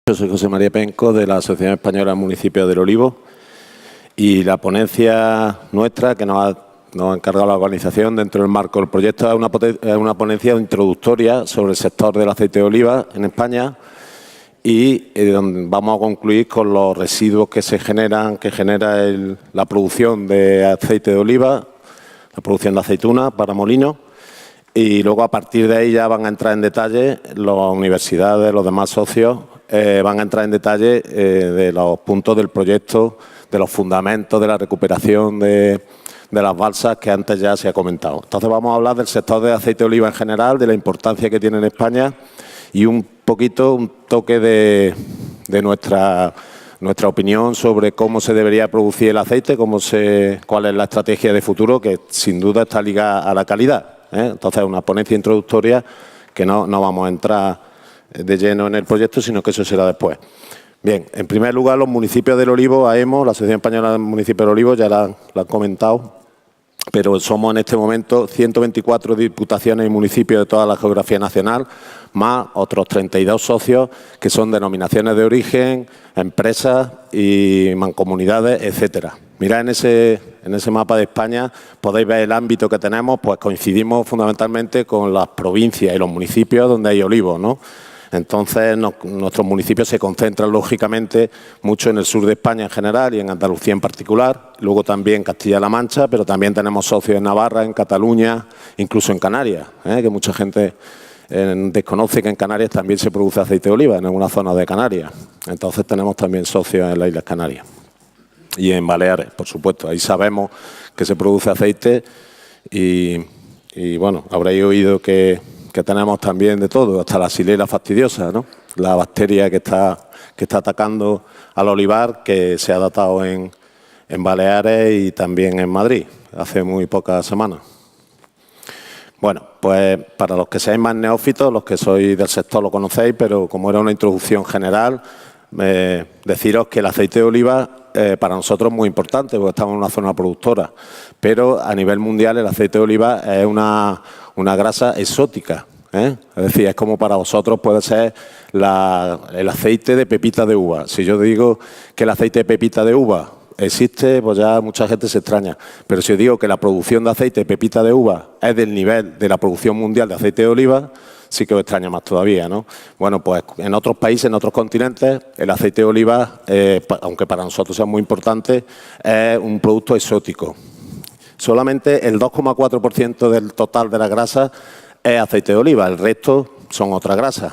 Yo soy José María Penco, de la Asociación Española Municipios del Olivo, y la ponencia nuestra, que nos ha encargado la organización dentro del marco del proyecto, es una ponencia introductoria sobre el sector del aceite de oliva en España, y donde vamos a concluir con los residuos que genera la producción de aceite de oliva, la producción de aceituna para molinos. Y luego, a partir de ahí, ya van a entrar en detalle las universidades, los demás socios, van a entrar en detalle de los puntos del proyecto, de los fundamentos de la recuperación de las balsas que antes ya se ha comentado. Entonces, vamos a hablar del sector de aceite de oliva en general, de la importancia que tiene en España y un toque de nuestra opinión sobre cómo se debería producir el aceite, cuál es la estrategia de futuro, que sin duda está ligada a la calidad. Entonces, es una ponencia introductoria que no vamos a entrar de lleno en el proyecto, sino que eso será después. Bien, en primer lugar, los municipios del Olivo, AEMO, la Asociación Española de Municipios del Olivo, ya la han comentado, pero somos en este momento 124 diputaciones y municipios de toda la geografía nacional, más otros 32 socios que son denominaciones de origen, empresas y mancomunidades, etcétera. Mirad en ese mapa de España, podéis ver el ámbito que tenemos, pues coincidimos fundamentalmente con las provincias y los municipios donde hay olivos, ¿no? Entonces, nuestros municipios se concentran, lógicamente, mucho en el sur de España en general y en Andalucía en particular. Luego también Castilla-La Mancha, pero también tenemos socios en Navarra, en Cataluña, incluso en Canarias, que mucha gente desconoce que en Canarias también se produce aceite de oliva, en alguna zona de Canarias. Entonces, tenemos también socios en las Islas Canarias. Y en Baleares, por supuesto. Ahí sabemos que se produce aceite y bueno, habréis oído que tenemos también de todo, hasta la xylella fastidiosa, ¿no? La bacteria que está atacando al olivar, que se ha datado en Baleares y también en Madrid, hace muy pocas semanas. Bueno, pues para los que seáis más neófitos, los que sois del sector lo conocéis, pero como era una introducción general, deciros que el aceite de oliva para nosotros es muy importante porque estamos en una zona productora, pero a nivel mundial el aceite de oliva es una grasa exótica, Es decir, es como para vosotros puede ser el aceite de pepita de uva. Si yo digo que el aceite de pepita de uva existe, pues ya mucha gente se extraña. Pero si os digo que la producción de aceite de pepita de uva es del nivel de la producción mundial de aceite de oliva, sí que os extraña más todavía, ¿no? Bueno, pues en otros países, en otros continentes, el aceite de oliva, aunque para nosotros sea muy importante, es un producto exótico. Solamente el 2,4% del total de la grasa es aceite de oliva, el resto son otras grasas.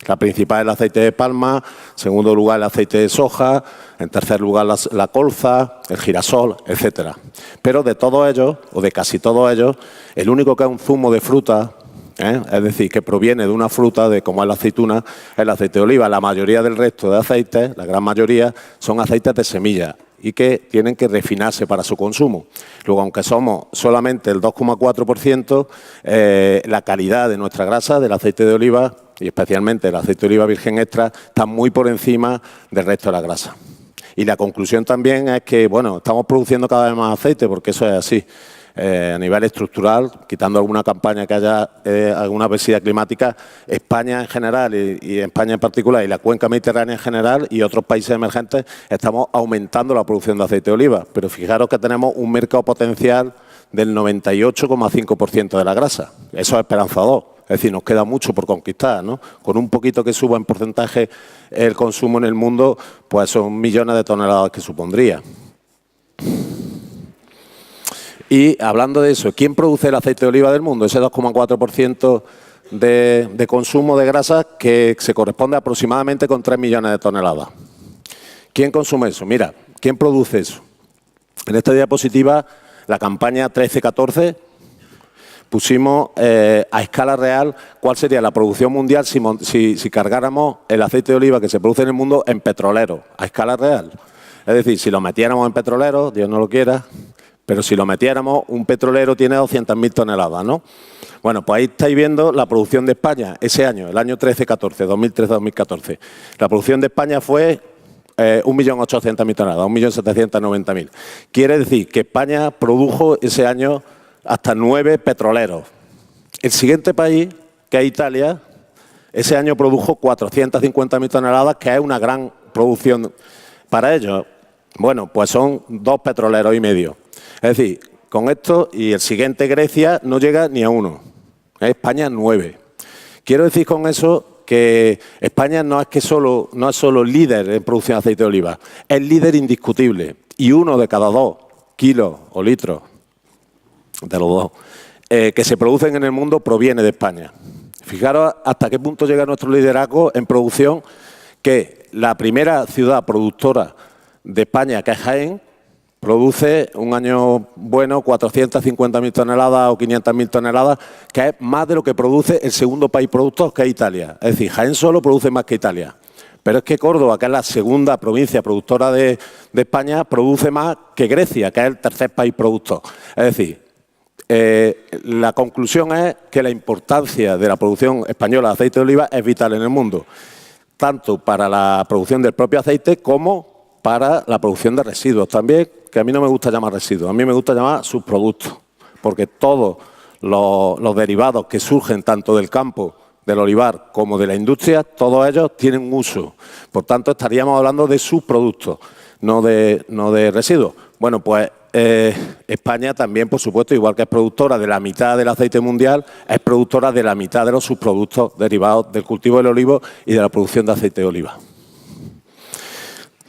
La principal es el aceite de palma, en segundo lugar el aceite de soja, en tercer lugar la colza, el girasol, etcétera. Pero de todos ellos, o de casi todos ellos, el único que es un zumo de fruta, es decir, que proviene de una fruta, como es la aceituna, es el aceite de oliva. La mayoría del resto de aceites, la gran mayoría, son aceites de semilla y que tienen que refinarse para su consumo. Luego, aunque somos solamente el 2,4%, la calidad de nuestra grasa, del aceite de oliva, y especialmente el aceite de oliva virgen extra, está muy por encima del resto de la grasa. Y la conclusión también es que, bueno, estamos produciendo cada vez más aceite, porque eso es así. A nivel estructural, quitando alguna campaña que haya alguna adversidad climática, España en general y España en particular y la cuenca mediterránea en general y otros países emergentes estamos aumentando la producción de aceite de oliva. Pero fijaros que tenemos un mercado potencial del 98,5% de la grasa. Eso es esperanzador. Es decir, nos queda mucho por conquistar, ¿no? Con un poquito que suba en porcentaje el consumo en el mundo, pues son millones de toneladas que supondría. Y hablando de eso, ¿quién produce el aceite de oliva del mundo? Ese 2,4% de consumo de grasa que se corresponde aproximadamente con 3 millones de toneladas. ¿Quién consume eso? Mira, ¿quién produce eso? En esta diapositiva, la campaña 13-14, pusimos a escala real cuál sería la producción mundial si cargáramos el aceite de oliva que se produce en el mundo en petroleros, a escala real. Es decir, si lo metiéramos en petroleros, Dios no lo quiera, pero si lo metiéramos, un petrolero tiene 200.000 toneladas, ¿no? Bueno, pues ahí estáis viendo la producción de España ese año, el año 13-14, 2013-2014. La producción de España fue 1.800.000 toneladas, 1.790.000. Quiere decir que España produjo ese año hasta 9 petroleros. El siguiente país, que es Italia, Ese año produjo 450.000 toneladas, que es una gran producción para ellos. Bueno, pues son 2 petroleros y medio. Es decir, con esto y el siguiente, Grecia, no llega ni a 1. España, 9. Quiero decir con eso que España no es solo líder en producción de aceite de oliva, es líder indiscutible. Y 1 de cada 2 kilos o litros de los 2 que se producen en el mundo proviene de España. Fijaros hasta qué punto llega nuestro liderazgo en producción, que la primera ciudad productora de España, que es Jaén, produce un año bueno 450.000 toneladas o 500.000 toneladas, que es más de lo que produce el segundo país productor, que es Italia. Es decir, Jaén solo produce más que Italia. Pero es que Córdoba, que es la segunda provincia productora de España, produce más que Grecia, que es el tercer país productor. Es decir, la conclusión es que la importancia de la producción española de aceite de oliva es vital en el mundo, tanto para la producción del propio aceite como para la producción de residuos también, que a mí no me gusta llamar residuos, a mí me gusta llamar subproductos, porque todos los derivados que surgen tanto del campo, del olivar, como de la industria, todos ellos tienen un uso. Por tanto, estaríamos hablando de subproductos, no de residuos. Bueno, pues España también, por supuesto, igual que es productora de la mitad del aceite mundial, es productora de la mitad de los subproductos derivados del cultivo del olivo y de la producción de aceite de oliva.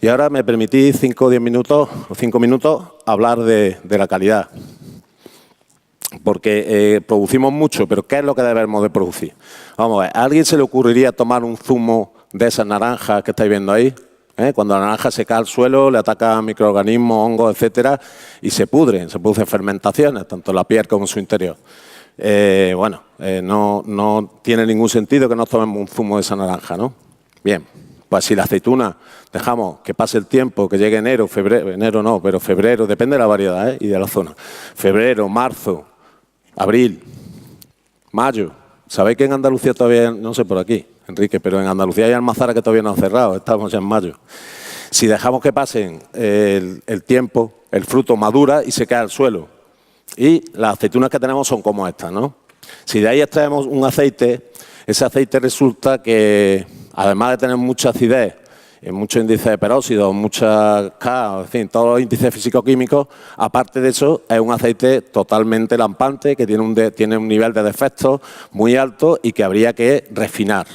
Y ahora me permitís 5 o 10 minutos, o 5 minutos, hablar de la calidad. Porque producimos mucho, pero ¿qué es lo que debemos de producir? Vamos a ver, ¿a alguien se le ocurriría tomar un zumo de esas naranjas que estáis viendo ahí? Cuando la naranja se cae al suelo, le atacan microorganismos, hongos, etcétera, y se pudren, se producen fermentaciones, tanto en la piel como en su interior. No tiene ningún sentido que nos tomemos un zumo de esa naranja, ¿no? Bien, pues si la aceituna dejamos que pase el tiempo, que llegue enero, febrero, depende de la variedad y de la zona. Febrero, marzo, abril, mayo. ¿Sabéis que en Andalucía todavía, no sé por aquí, Enrique, pero en Andalucía hay almazaras que todavía no han cerrado, estamos ya en mayo? Si dejamos que pasen el tiempo, el fruto madura y se cae al suelo. Y las aceitunas que tenemos son como estas, ¿no? Si de ahí extraemos un aceite, ese aceite resulta que, además de tener mucha acidez, mucho índice de peróxido, mucha K, en fin, todos los índices físico-químicos, aparte de eso, es un aceite totalmente lampante, que tiene un nivel de defectos muy alto y que habría que refinar.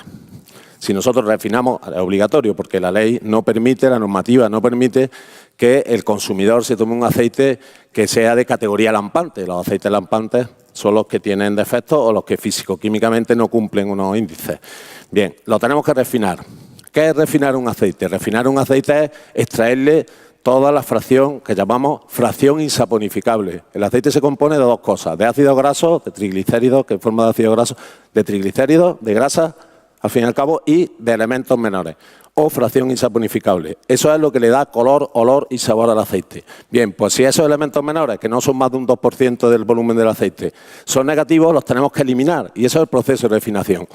Si nosotros refinamos, es obligatorio, porque la ley no permite, la normativa no permite que el consumidor se tome un aceite que sea de categoría lampante. Los aceites lampantes son los que tienen defectos o los que físico-químicamente no cumplen unos índices. Bien, lo tenemos que refinar. ¿Qué es refinar un aceite? Refinar un aceite es extraerle toda la fracción que llamamos fracción insaponificable. El aceite se compone de 2 cosas, de ácidos grasos, de triglicéridos, que en forma de ácidos grasos, de triglicéridos, de grasa, al fin y al cabo, y de elementos menores, o fracción insaponificable. Eso es lo que le da color, olor y sabor al aceite. Bien, pues si esos elementos menores, que no son más de un 2% del volumen del aceite, son negativos, los tenemos que eliminar, y eso es el proceso de refinación.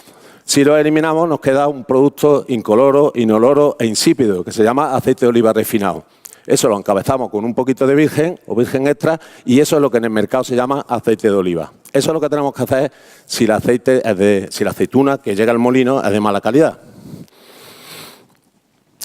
Si lo eliminamos, nos queda un producto incoloro, inoloro e insípido, que se llama aceite de oliva refinado. Eso lo encabezamos con un poquito de virgen o virgen extra, y eso es lo que en el mercado se llama aceite de oliva. Eso es lo que tenemos que hacer si la aceituna que llega al molino es de mala calidad.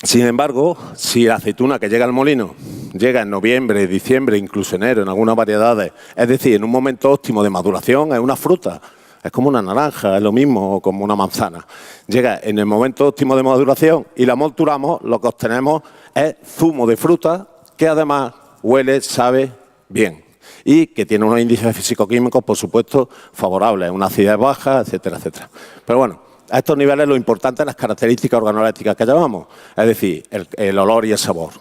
Sin embargo, si la aceituna que llega al molino llega en noviembre, diciembre, incluso enero, en algunas variedades, es decir, en un momento óptimo de maduración, es una fruta. Es como una naranja, es lo mismo, o como una manzana. Llega en el momento óptimo de maduración y la molturamos, lo que obtenemos es zumo de fruta que además huele, sabe bien y que tiene unos índices físico-químicos, por supuesto, favorables, una acidez baja, etcétera, etcétera. Pero bueno, a estos niveles lo importante es las características organolépticas que llamamos, es decir, el olor y el sabor.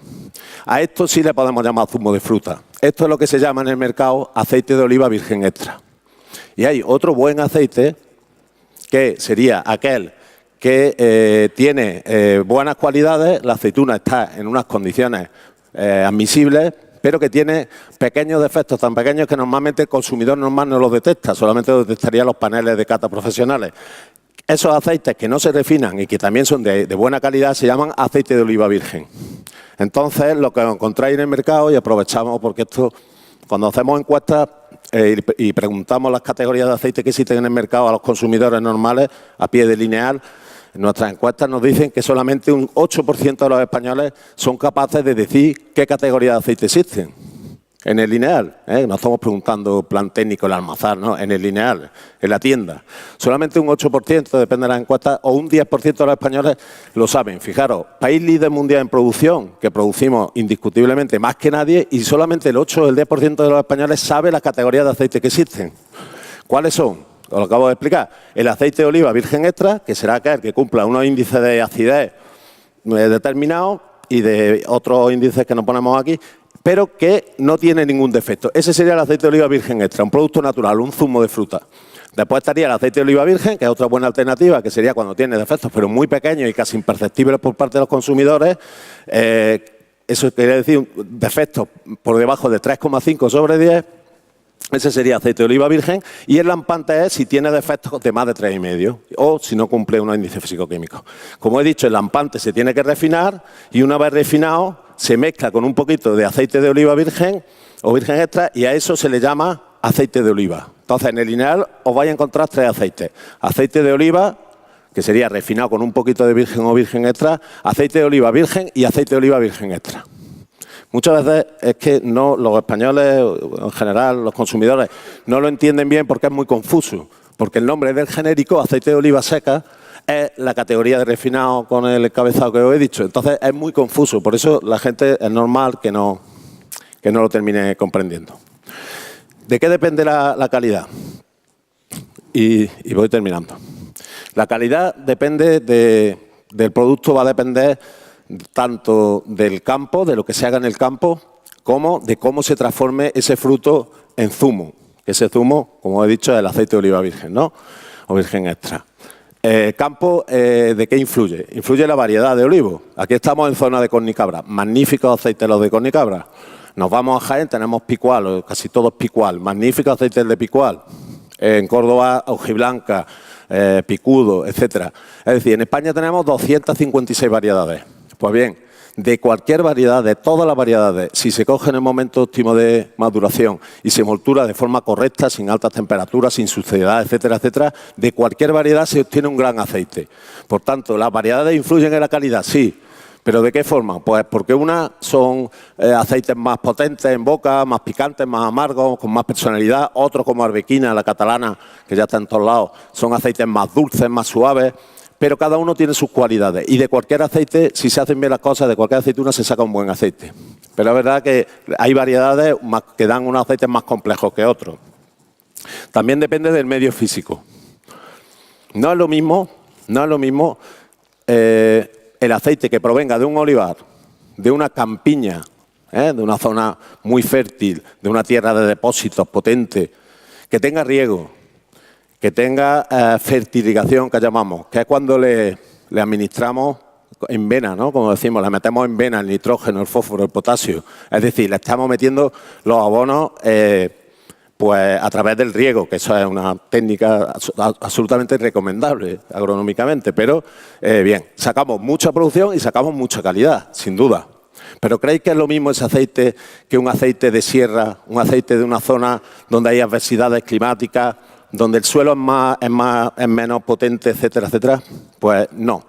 A esto sí le podemos llamar zumo de fruta. Esto es lo que se llama en el mercado aceite de oliva virgen extra. Y hay otro buen aceite que sería aquel que tiene buenas cualidades, la aceituna está en unas condiciones admisibles, pero que tiene pequeños defectos, tan pequeños que normalmente el consumidor normal no los detecta, solamente los detectaría los paneles de cata profesionales. Esos aceites que no se refinan y que también son de buena calidad se llaman aceite de oliva virgen. Entonces, lo que encontráis en el mercado, y aprovechamos porque esto, cuando hacemos encuestas, y preguntamos las categorías de aceite que existen en el mercado a los consumidores normales, a pie de lineal, nuestras encuestas nos dicen que solamente un 8% de los españoles son capaces de decir qué categoría de aceite existen. En el lineal, no estamos preguntando plan técnico en el almazar, no, en el lineal, en la tienda. Solamente un 8%, depende de las encuestas, o un 10% de los españoles lo saben. Fijaros, país líder mundial en producción, que producimos indiscutiblemente más que nadie, y solamente el 8 o el 10% de los españoles sabe las categorías de aceite que existen. ¿Cuáles son? Os lo acabo de explicar. El aceite de oliva virgen extra, que será aquel que cumpla unos índices de acidez determinados y de otros índices que nos ponemos aquí, pero que no tiene ningún defecto. Ese sería el aceite de oliva virgen extra, un producto natural, un zumo de fruta. Después estaría el aceite de oliva virgen, que es otra buena alternativa, que sería cuando tiene defectos, pero muy pequeños y casi imperceptibles por parte de los consumidores. Eso quiere decir defectos por debajo de 3,5 sobre 10. Ese sería aceite de oliva virgen, y el lampante es si tiene defectos de más de 3,5 o si no cumple unos índices físico-químicos. Como he dicho, el lampante se tiene que refinar y una vez refinado se mezcla con un poquito de aceite de oliva virgen o virgen extra y a eso se le llama aceite de oliva. Entonces, en el lineal os vais a encontrar 3 aceites. Aceite de oliva, que sería refinado con un poquito de virgen o virgen extra, aceite de oliva virgen y aceite de oliva virgen extra. Muchas veces es que no, los españoles, en general, los consumidores, no lo entienden bien porque es muy confuso. Porque el nombre del genérico, aceite de oliva seca, es la categoría de refinado con el encabezado que os he dicho. Entonces es muy confuso. Por eso la gente es normal que no lo termine comprendiendo. ¿De qué depende la calidad? Y voy terminando. La calidad depende del producto, va a depender tanto del campo, de lo que se haga en el campo, como de cómo se transforme ese fruto en zumo. Ese zumo, como he dicho, es el aceite de oliva virgen, ¿no? O virgen extra. Campo, ¿de qué influye? Influye la variedad de olivos. Aquí estamos en zona de Cornicabra. Magníficos aceites los de Cornicabra. Nos vamos a Jaén, tenemos picual, casi todos picual. Magníficos aceites de picual. En Córdoba, hojiblanca, picudo, etcétera. Es decir, en España tenemos 256 variedades. Pues bien, de cualquier variedad, de todas las variedades, si se coge en el momento óptimo de maduración y se moltura de forma correcta, sin altas temperaturas, sin suciedad, etcétera, etcétera, de cualquier variedad se obtiene un gran aceite. Por tanto, ¿las variedades influyen en la calidad? Sí. ¿Pero de qué forma? Pues porque unas son aceites más potentes en boca, más picantes, más amargos, con más personalidad. Otros, como Arbequina, la catalana, que ya está en todos lados, son aceites más dulces, más suaves. Pero cada uno tiene sus cualidades. Y de cualquier aceite, si se hacen bien las cosas, de cualquier aceituna se saca un buen aceite. Pero es verdad que hay variedades que dan unos aceites más complejos que otros. También depende del medio físico. No es lo mismo el aceite que provenga de un olivar, de una campiña, de una zona muy fértil, de una tierra de depósitos potente, que tenga riego, que tenga fertilización, que llamamos, que es cuando le administramos en vena, ¿no? Como decimos, le metemos en vena el nitrógeno, el fósforo, el potasio. Es decir, le estamos metiendo los abonos pues a través del riego, que eso es una técnica absolutamente recomendable agronómicamente. Pero, bien, sacamos mucha producción y sacamos mucha calidad, sin duda. ¿Pero creéis que es lo mismo ese aceite que un aceite de sierra, un aceite de una zona donde hay adversidades climáticas, donde el suelo es menos potente, etcétera, etcétera? Pues no.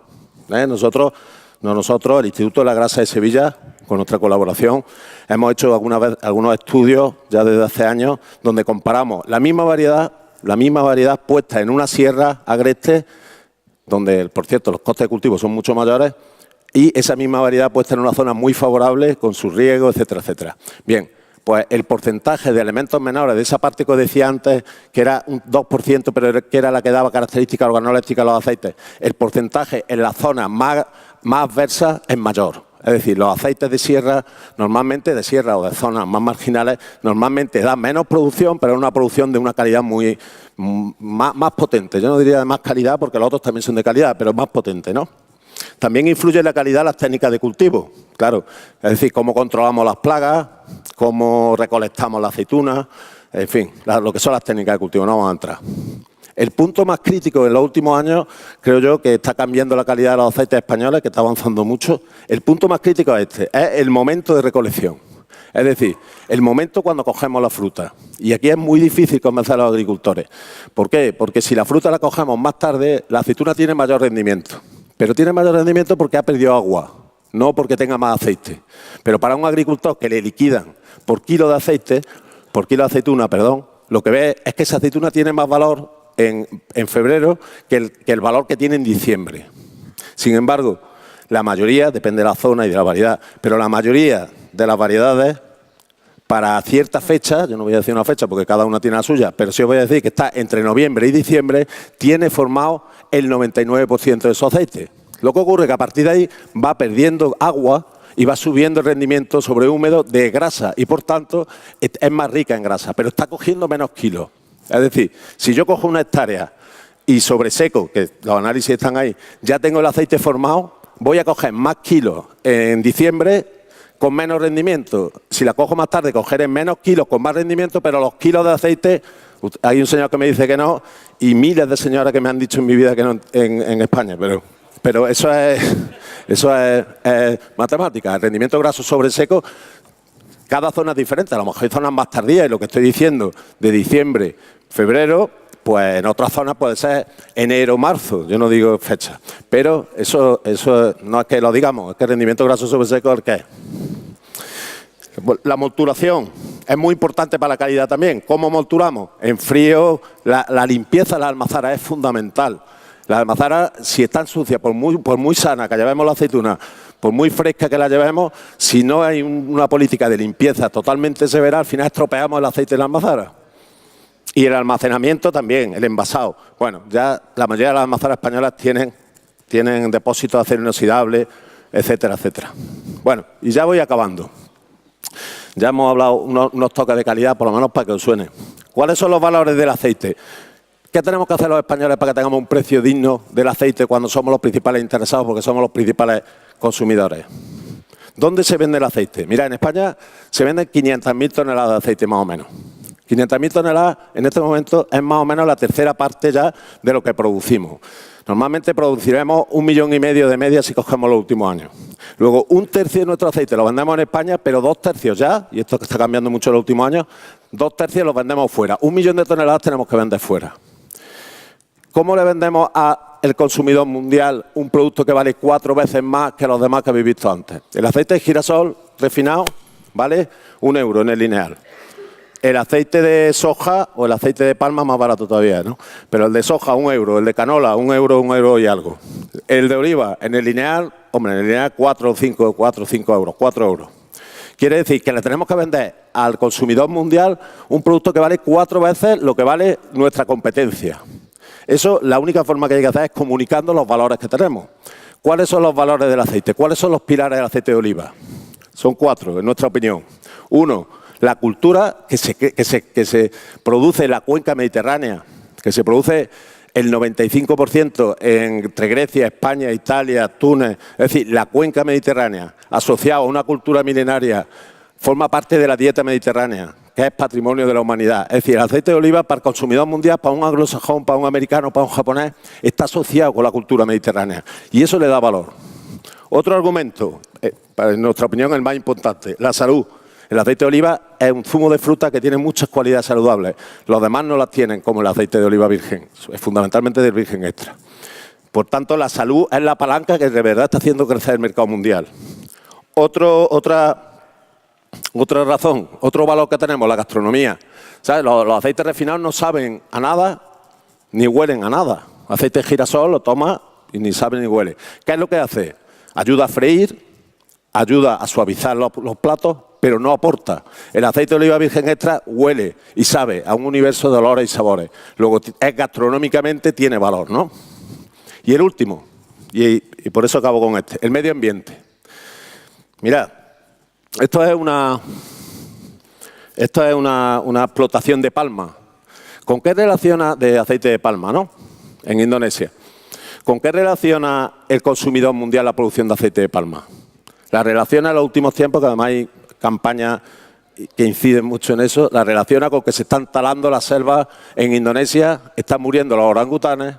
Nosotros, el Instituto de la Grasa de Sevilla, con nuestra colaboración, hemos hecho algunos estudios ya desde hace años donde comparamos la misma variedad puesta en una sierra agreste, donde, por cierto, los costes de cultivo son mucho mayores, y esa misma variedad puesta en una zona muy favorable, con su riego, etcétera, etcétera. Bien, pues el porcentaje de elementos menores de esa parte que os decía antes, que era un 2%, pero que era la que daba características organolépticas a los aceites, el porcentaje en las zonas más adversas es mayor. Es decir, los aceites de sierra, normalmente de sierra o de zonas más marginales, normalmente dan menos producción, pero es una producción de una calidad más potente. Yo no diría de más calidad, porque los otros también son de calidad, pero más potente, ¿no? También influye en la calidad las técnicas de cultivo, claro. Es decir, cómo controlamos las plagas, cómo recolectamos la aceituna, en fin, lo que son las técnicas de cultivo, no vamos a entrar. El punto más crítico en los últimos años, creo yo, que está cambiando la calidad de los aceites españoles, que está avanzando mucho. El punto más crítico es es el momento de recolección. Es decir, el momento cuando cogemos la fruta. Y aquí es muy difícil convencer a los agricultores. ¿Por qué? Porque si la fruta la cogemos más tarde, la aceituna tiene mayor rendimiento. Pero tiene mayor rendimiento porque ha perdido agua, no porque tenga más aceite. Pero para un agricultor que le liquidan por kilo de aceite, por kilo de aceituna, perdón, lo que ve es que esa aceituna tiene más valor en febrero que el valor que tiene en diciembre. Sin embargo, la mayoría, depende de la zona y de la variedad, pero la mayoría de las variedades, para cierta fecha, yo no voy a decir una fecha porque cada una tiene la suya, pero sí os voy a decir que está entre noviembre y diciembre, tiene formado el 99% de su aceite. Lo que ocurre es que a partir de ahí va perdiendo agua y va subiendo el rendimiento sobre húmedo de grasa y, por tanto, es más rica en grasa, pero está cogiendo menos kilos. Es decir, si yo cojo una hectárea y sobre seco, que los análisis están ahí, ya tengo el aceite formado, voy a coger más kilos en diciembre con menos rendimiento. Si la cojo más tarde, cogeré menos kilos con más rendimiento, pero los kilos de aceite, hay un señor que me dice que no y miles de señoras que me han dicho en mi vida que no en España, pero eso es matemática. El rendimiento graso sobre seco, cada zona es diferente. A lo mejor hay zonas más tardías y lo que estoy diciendo de diciembre, febrero, pues en otras zonas puede ser enero, marzo. Yo no digo fecha. Pero eso no es que lo digamos, es que el rendimiento graso sobre seco es el que es. La molturación es muy importante para la calidad también. ¿Cómo molturamos? En frío, la limpieza de la almazara es fundamental. La almazara, si está sucia, por muy sana que llevemos la aceituna, por muy fresca que la llevemos, si no hay una política de limpieza totalmente severa, al final estropeamos el aceite de la almazara. Y el almacenamiento también, el envasado. Bueno, ya la mayoría de las almazaras españolas tienen depósitos de acero inoxidable, etcétera, etcétera. Bueno, y ya voy acabando. Ya hemos hablado unos toques de calidad, por lo menos para que os suene. ¿Cuáles son los valores del aceite? ¿Qué tenemos que hacer los españoles para que tengamos un precio digno del aceite cuando somos los principales interesados, porque somos los principales consumidores? ¿Dónde se vende el aceite? Mira, en España se venden 500.000 toneladas de aceite más o menos. 500.000 toneladas en este momento es más o menos la tercera parte ya de lo que producimos. Normalmente produciremos 1,5 millones de media si cogemos los últimos años. Luego, 1/3 de nuestro aceite lo vendemos en España, pero 2/3 ya, y esto que está cambiando mucho en los últimos años, 2/3 los vendemos fuera. 1 millón de toneladas tenemos que vender fuera. ¿Cómo le vendemos al consumidor mundial un producto que vale 4 veces más que los demás que habéis visto antes? El aceite de girasol refinado vale 1 euro en el lineal. El aceite de soja o el aceite de palma más barato todavía, ¿no? Pero el de soja, 1 euro. El de canola, 1 euro y algo. El de oliva, en el lineal, hombre, en el lineal 4 o 5 euros, 4 euros. Quiere decir que le tenemos que vender al consumidor mundial un producto que vale 4 veces lo que vale nuestra competencia. Eso, la única forma que hay que hacer es comunicando los valores que tenemos. ¿Cuáles son los valores del aceite? ¿Cuáles son los pilares del aceite de oliva? Son 4, en nuestra opinión. 1, la cultura que se produce en la cuenca mediterránea, que se produce el 95% entre Grecia, España, Italia, Túnez. Es decir, la cuenca mediterránea, asociada a una cultura milenaria, forma parte de la dieta mediterránea, que es patrimonio de la humanidad. Es decir, el aceite de oliva para el consumidor mundial, para un anglosajón, para un americano, para un japonés, está asociado con la cultura mediterránea. Y eso le da valor. Otro argumento, en nuestra opinión el más importante, la salud. El aceite de oliva es un zumo de fruta que tiene muchas cualidades saludables. Los demás no las tienen, como el aceite de oliva virgen. Es fundamentalmente del virgen extra. Por tanto, la salud es la palanca que de verdad está haciendo crecer el mercado mundial. Otra razón, otro valor que tenemos, la gastronomía. ¿Sabes? Los aceites refinados no saben a nada ni huelen a nada. Aceite de girasol lo toma y ni sabe ni huele. ¿Qué es lo que hace? Ayuda a freír, ayuda a suavizar los platos, pero no aporta. El aceite de oliva virgen extra huele y sabe a un universo de olores y sabores. Luego, gastronómicamente tiene valor, ¿no? Y el último, y por eso acabo con este, el medio ambiente. Mirad, esto es una explotación de palma. ¿Con qué relaciona de aceite de palma, no? En Indonesia. ¿Con qué relaciona el consumidor mundial la producción de aceite de palma? La relaciona en los últimos tiempos, que además hay campañas que inciden mucho en eso, la relaciona con que se están talando las selvas en Indonesia, están muriendo los orangutanes,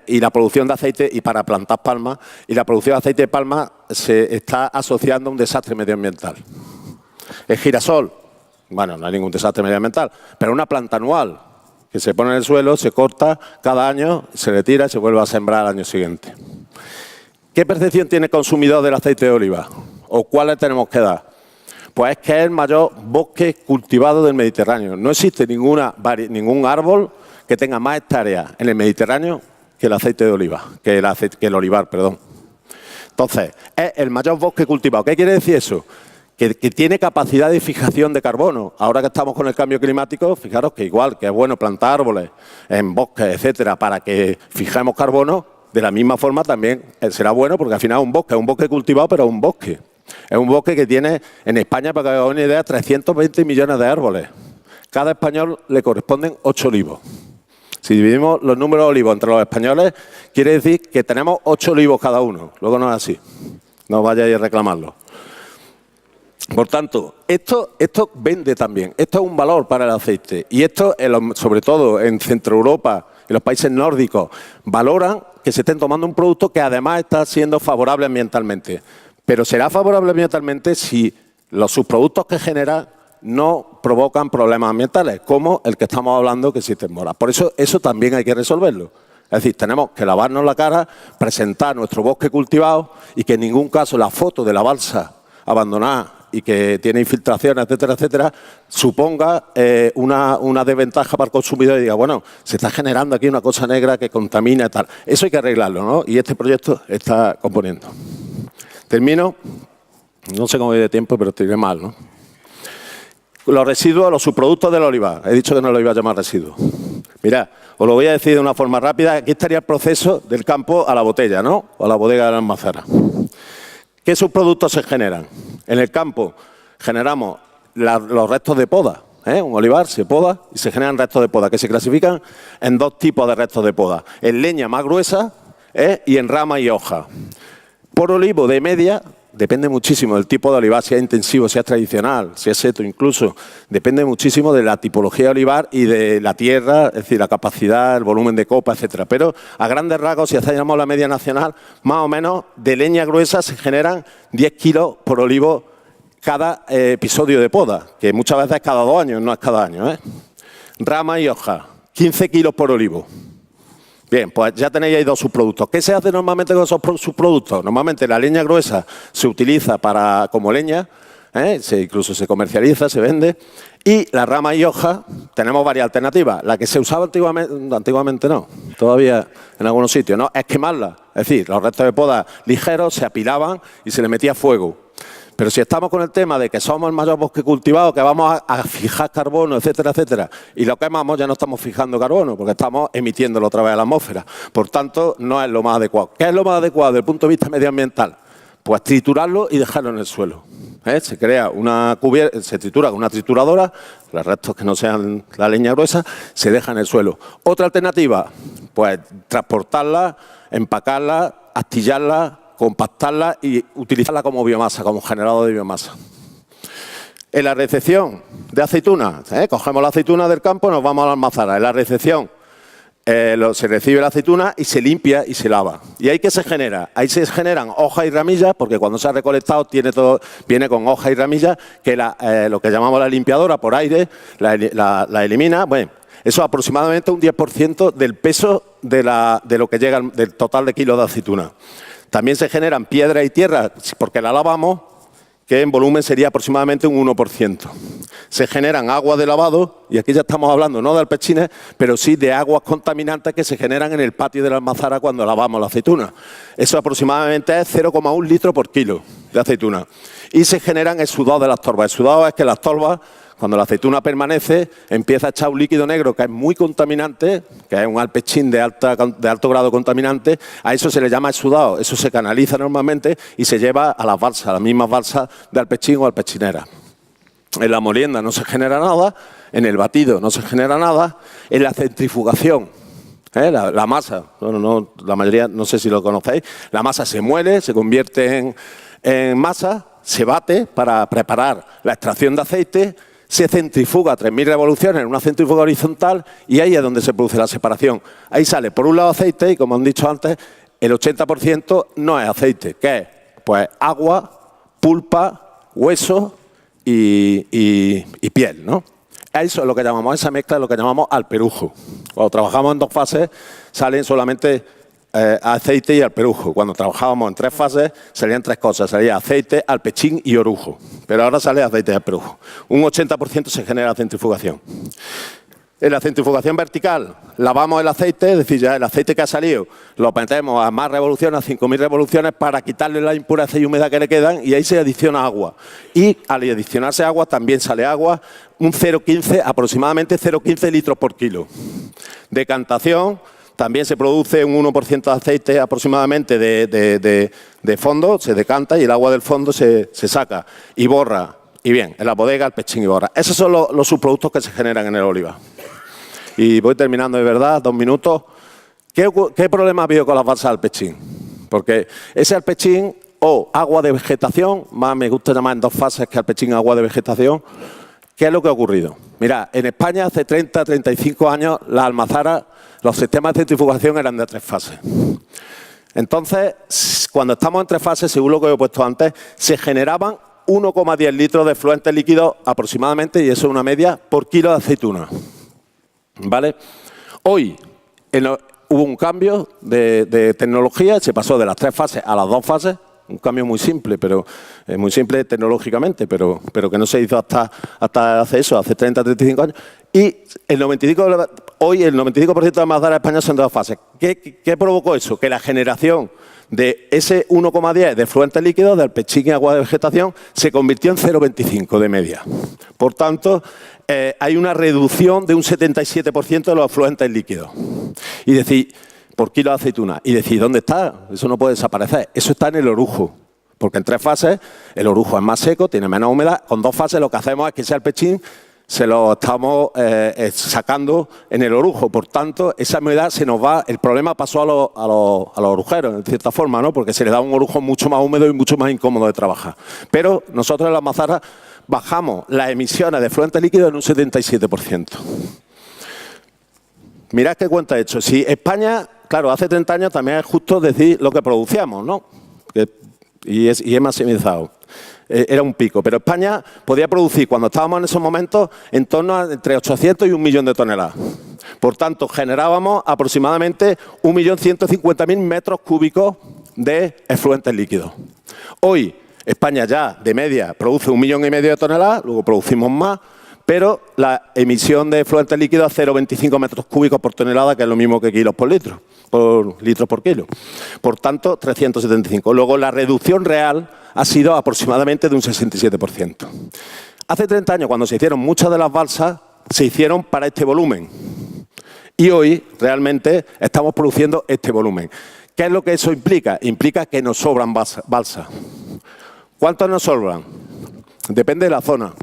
y la producción de aceite, y para plantar palmas, y la producción de aceite de palma se está asociando a un desastre medioambiental. El girasol, bueno, no hay ningún desastre medioambiental, pero una planta anual que se pone en el suelo, se corta cada año, se le tira y se vuelve a sembrar al año siguiente. ¿Qué percepción tiene el consumidor del aceite de oliva? ¿O cuáles tenemos que dar? Pues es que es el mayor bosque cultivado del Mediterráneo. No existe ningún árbol que tenga más hectáreas en el Mediterráneo que el aceite de oliva, que el olivar, perdón. Entonces, es el mayor bosque cultivado. ¿Qué quiere decir eso? Que tiene capacidad de fijación de carbono. Ahora que estamos con el cambio climático, fijaros que igual que es bueno plantar árboles en bosques, etcétera, para que fijemos carbono, de la misma forma también será bueno, porque al final es un bosque cultivado, pero es un bosque. Es un bosque que tiene en España, para que os hagáis una idea, 320 millones de árboles. Cada español le corresponden 8 olivos. Si dividimos los números de olivos entre los españoles, quiere decir que tenemos 8 olivos cada uno. Luego no es así. No vayáis a reclamarlo. Por tanto, esto vende también. Esto es un valor para el aceite. Y esto, sobre todo en Centro Europa, en los países nórdicos, valoran que se estén tomando un producto que además está siendo favorable ambientalmente. Pero será favorable ambientalmente si los subproductos que genera no provocan problemas ambientales, como el que estamos hablando que existe en Mora. Por eso también hay que resolverlo. Es decir, tenemos que lavarnos la cara, presentar nuestro bosque cultivado y que en ningún caso la foto de la balsa abandonada y que tiene infiltraciones, etcétera, etcétera, suponga una desventaja para el consumidor y diga, bueno, se está generando aquí una cosa negra que contamina y tal. Eso hay que arreglarlo, ¿no? Y este proyecto está componiendo. Termino. No sé cómo voy de tiempo, pero estoy mal, ¿no? Los residuos, los subproductos del olivar. He dicho que no lo iba a llamar residuos. Mirad, os lo voy a decir de una forma rápida. Aquí estaría el proceso del campo a la botella, ¿no? O a la bodega de la almazara. ¿Qué subproductos se generan? En el campo generamos los restos de poda. Un olivar se poda y se generan restos de poda, que se clasifican en 2 tipos de restos de poda. En leña más gruesa y en rama y hoja. Por olivo de media, depende muchísimo del tipo de olivar, si es intensivo, si es tradicional, si es seto incluso. Depende muchísimo de la tipología de olivar y de la tierra, es decir, la capacidad, el volumen de copa, etcétera. Pero a grandes rasgos, si hacemos la media nacional, más o menos de leña gruesa se generan 10 kilos por olivo cada episodio de poda, que muchas veces es cada 2 años, no es cada año. Rama y hoja, 15 kilos por olivo. Bien, pues ya tenéis ahí 2 subproductos. ¿Qué se hace normalmente con esos subproductos? Normalmente la leña gruesa se utiliza como leña, incluso se comercializa, se vende, y la rama y hoja tenemos varias alternativas. La que se usaba antiguamente no, todavía en algunos sitios, ¿no? Es quemarla. Es decir, los restos de poda ligeros se apilaban y se le metía fuego. Pero si estamos con el tema de que somos el mayor bosque cultivado, que vamos a fijar carbono, etcétera, etcétera, y lo quemamos, ya no estamos fijando carbono, porque estamos emitiéndolo otra vez a la atmósfera. Por tanto, no es lo más adecuado. ¿Qué es lo más adecuado desde el punto de vista medioambiental? Pues triturarlo y dejarlo en el suelo. Se crea se tritura con una trituradora, los restos que no sean la leña gruesa, se dejan en el suelo. Otra alternativa, pues transportarla, empacarla, astillarla, compactarla y utilizarla como biomasa, como generador de biomasa. En la recepción de aceituna, cogemos la aceituna del campo y nos vamos a la almazara. En la recepción se recibe la aceituna y se limpia y se lava. ¿Y ahí qué se genera? Ahí se generan hojas y ramillas, porque cuando se ha recolectado viene con hojas y ramillas, que lo que llamamos la limpiadora por aire la elimina. Bueno, eso es aproximadamente un 10% del peso de lo que llega del total de kilos de aceituna. También se generan piedra y tierra, porque la lavamos, que en volumen sería aproximadamente un 1%. Se generan aguas de lavado, y aquí ya estamos hablando no de alpechines, pero sí de aguas contaminantes que se generan en el patio de la almazara cuando lavamos la aceituna. Eso aproximadamente es 0,1 litro por kilo de aceituna. Y se generan exudados de las torbas. Exudados es que las torbas, cuando la aceituna permanece, empieza a echar un líquido negro que es muy contaminante, que es un alpechín de alto grado contaminante. A eso se le llama exudado. Eso se canaliza normalmente y se lleva a las balsas, a las mismas balsas de alpechín o alpechinera. En la molienda no se genera nada, en el batido no se genera nada, en la centrifugación, la masa, la mayoría no sé si lo conocéis, la masa se muele, se convierte en masa, se bate para preparar la extracción de aceite, se centrifuga a 3.000 revoluciones en una centrífuga horizontal y ahí es donde se produce la separación. Ahí sale por un lado aceite y, como han dicho antes, el 80% no es aceite. ¿Qué es? Pues agua, pulpa, hueso y piel, ¿no? Eso es lo que llamamos, esa mezcla es lo que llamamos alperujo. Cuando trabajamos en 2 fases, salen solamente aceite y alperujo. Cuando trabajábamos en 3 fases, salían 3 cosas. Salía aceite, alpechín y orujo. Pero ahora sale aceite y alperujo. Un 80% se genera centrifugación. En la centrifugación vertical, lavamos el aceite, es decir, ya el aceite que ha salido, lo metemos a más revoluciones, a 5.000 revoluciones, para quitarle la impureza y humedad que le quedan, y ahí se adiciona agua. Y al adicionarse agua, también sale agua, un 0,15, aproximadamente 0,15 litros por kilo. Decantación, también se produce un 1% de aceite aproximadamente de fondo, se decanta y el agua del fondo se saca y borra. Y bien, en la bodega, el pechín y borra. Esos son los subproductos que se generan en el olivar. Y voy terminando de verdad, 2 minutos. ¿Qué problema ha habido con las balsas alpechín? Porque ese alpechín o agua de vegetación, más me gusta llamar en 2 fases que alpechín agua de vegetación, ¿qué es lo que ha ocurrido? Mirad, en España hace 30, 35 años las almazaras, los sistemas de centrifugación eran de 3 fases. Entonces, cuando estamos en 3 fases, según lo que he puesto antes, se generaban 1,10 litros de fluentes líquidos aproximadamente, y eso es una media, por kilo de aceituna. ¿Vale? Hoy hubo un cambio de tecnología, se pasó de las 3 fases a las 2 fases, un cambio muy simple, pero muy simple tecnológicamente, pero que no se hizo hasta hace 30, 35 años. Y hoy el 95% de las almazaras de España son de 2 fases. ¿Qué provocó eso? Que la generación de ese 1,10 de fluentes líquidos, del pechín y agua de vegetación, se convirtió en 0,25 de media. Por tanto, hay una reducción de un 77% de los fluentes líquidos. Y decir, por kilo de aceituna. Y decir, ¿dónde está? Eso no puede desaparecer. Eso está en el orujo. Porque en 3 fases, el orujo es más seco, tiene menos humedad. Con 2 fases lo que hacemos es que ese alpechín se lo estamos sacando en el orujo. Por tanto, esa humedad se nos va. El problema pasó a los orujeros, en cierta forma, ¿no? Porque se le da un orujo mucho más húmedo y mucho más incómodo de trabajar. Pero nosotros en las almazaras bajamos las emisiones de fluentes líquidos en un 77%. Mirad qué cuenta he hecho. Si España, claro, hace 30 años también es justo decir lo que producíamos, ¿no? Y es maximizado. Era un pico, pero España podía producir, cuando estábamos en esos momentos, en torno a entre 800 y 1 millón de toneladas. Por tanto, generábamos aproximadamente 1.150.000 metros cúbicos de efluentes líquidos. Hoy, España ya, de media, produce 1,5 millones de toneladas, luego producimos más, pero la emisión de efluentes líquidos es 0,25 metros cúbicos por tonelada, que es lo mismo que kilos por litro, litros por kilo. Por tanto, 375. Luego, la reducción real ha sido aproximadamente de un 67%. Hace 30 años, cuando se hicieron muchas de las balsas, se hicieron para este volumen. Y hoy, realmente, estamos produciendo este volumen. ¿Qué es lo que eso implica? Implica que nos sobran balsas. ¿Cuántos nos sobran? Depende de la zona.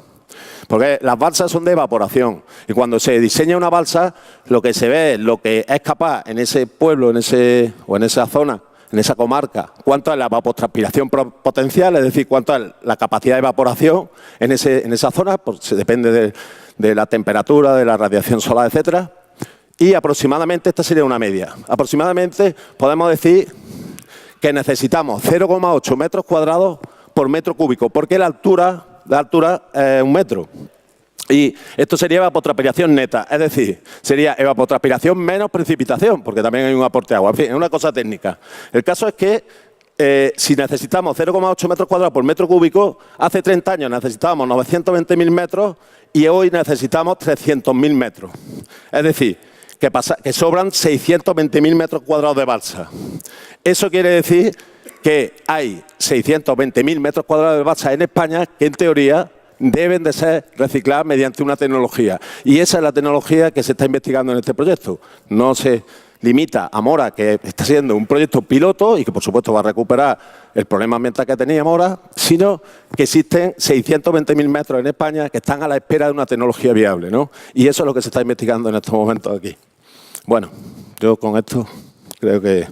Porque las balsas son de evaporación. Y cuando se diseña una balsa, lo que se ve es lo que es capaz en ese pueblo, en esa zona, en esa comarca, cuánto es la evapotranspiración potencial, es decir, cuánto es la capacidad de evaporación en esa zona, pues depende de la temperatura, de la radiación solar, etcétera. Y aproximadamente, esta sería una media, aproximadamente podemos decir que necesitamos 0,8 metros cuadrados por metro cúbico, porque la altura es 1 metro. Y esto sería evapotranspiración neta, es decir, sería evapotranspiración menos precipitación, porque también hay un aporte de agua. En fin, es una cosa técnica. El caso es que si necesitamos 0,8 metros cuadrados por metro cúbico, hace 30 años necesitábamos 920.000 metros y hoy necesitamos 300.000 metros. Es decir, que sobran 620.000 metros cuadrados de balsa. Eso quiere decir que hay 620.000 metros cuadrados de balsa en España que, en teoría, deben de ser recicladas mediante una tecnología. Y esa es la tecnología que se está investigando en este proyecto. No se limita a Mora, que está siendo un proyecto piloto y que, por supuesto, va a recuperar el problema ambiental que tenía Mora, sino que existen 620.000 metros en España que están a la espera de una tecnología viable, ¿no? Y eso es lo que se está investigando en estos momentos aquí. Bueno, yo con esto creo que...